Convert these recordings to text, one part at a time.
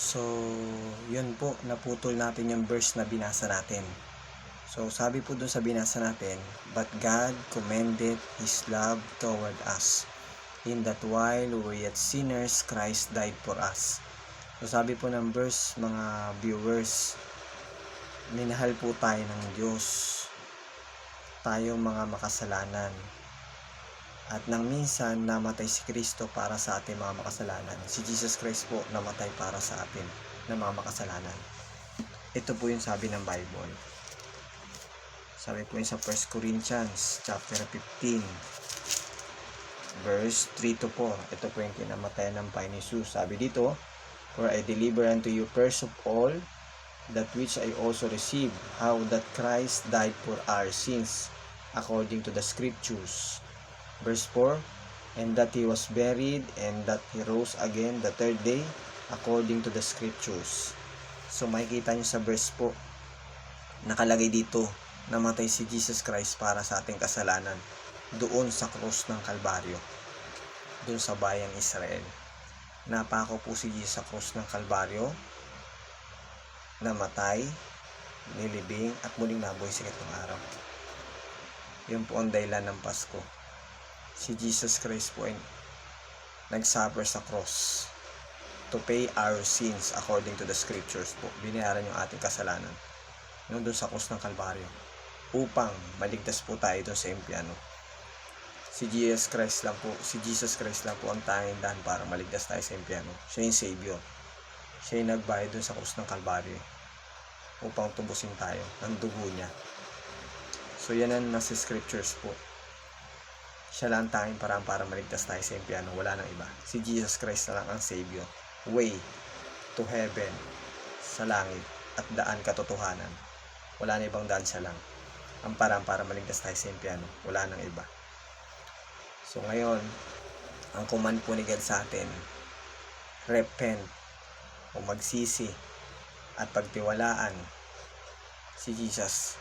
So, yun po, naputol natin yung verse na binasa natin. So, sabi po dun sa binasa natin, "But God commended His love toward us, in that while we were yet sinners, Christ died for us." So, sabi po ng verse, mga viewers, minahal po tayo ng Diyos, tayong mga makasalanan. At nang minsan namatay si Kristo para sa ating mga makasalanan. Si Jesus Christ po namatay para sa atin ng mga makasalanan. Ito po yung sabi ng Bible. Sabi po yun sa 1 Corinthians chapter 15 verse 3 to 4. Ito po yung kinamatayan ng Panginoon Jesus. Sabi dito, "For I deliver unto you first of all that which I also received, how that Christ died for our sins according to the scriptures." Verse 4, "And that He was buried, and that He rose again the third day, according to the scriptures." So makikita nyo sa verse po, nakalagay dito, namatay si Jesus Christ para sa ating kasalanan, doon sa krus ng Kalbaryo, doon sa bayang Israel. Napako po si Jesus sa krus ng Kalbaryo, namatay, nilibing, at muling nabuhay sa ikatlong araw. Yun po ang dahilan ng Pasko. Si Jesus Christ po ay nagsuffer sa cross to pay our sins according to the scriptures po. Binayaran yung ating kasalanan doon sa cross ng Kalbaryo upang maligtas po tayo doon sa impyerno. Si Jesus Christ lang po ang tanging daan para maligtas tayo sa impyerno. Siya yung Savior. Siya yung nagbayad doon sa cross ng Kalbaryo upang tubusin tayo ng dugo niya. So yan ang nasa scriptures po. Siya lang ang tanging paraan para maligtas tayo sa impyerno. Wala nang iba. Si Jesus Christ na lang ang Savior. Way to heaven, sa langit, at daan katotohanan. Wala na ibang daan, siya lang ang paraan para maligtas tayo sa impyerno. Wala nang iba. So ngayon, ang command po ni God sa atin, repent o magsisi at pagtiwalaan si Jesus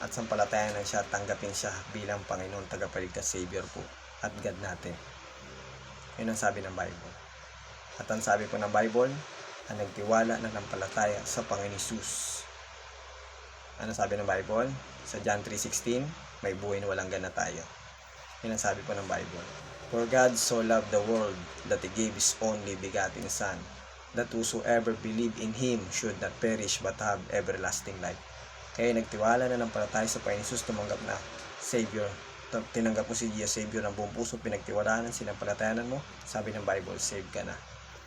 at sampalatayan siya at tanggapin siya bilang Panginoon, tagapagligtas, Savior po at God natin. Yun ang sabi ng Bible. At ang sabi po ng Bible, ang nagtiwala na nampalataya sa Panginoon Jesus. Ano sabi ng Bible? Sa John 3:16, may buhay na walang ganat tayo. Yun ang sabi po ng Bible. "For God so loved the world that He gave His only begotten Son, that whosoever believe in Him should not perish but have everlasting life." Kaya nagtiwala na ng palataya sa Panginoon Jesus, tumanggap na Savior. Tinanggap mo si Jesus Savior ng buong puso, pinagtiwalaan, sinampalatayanan mo, sabi ng Bible, save ka na.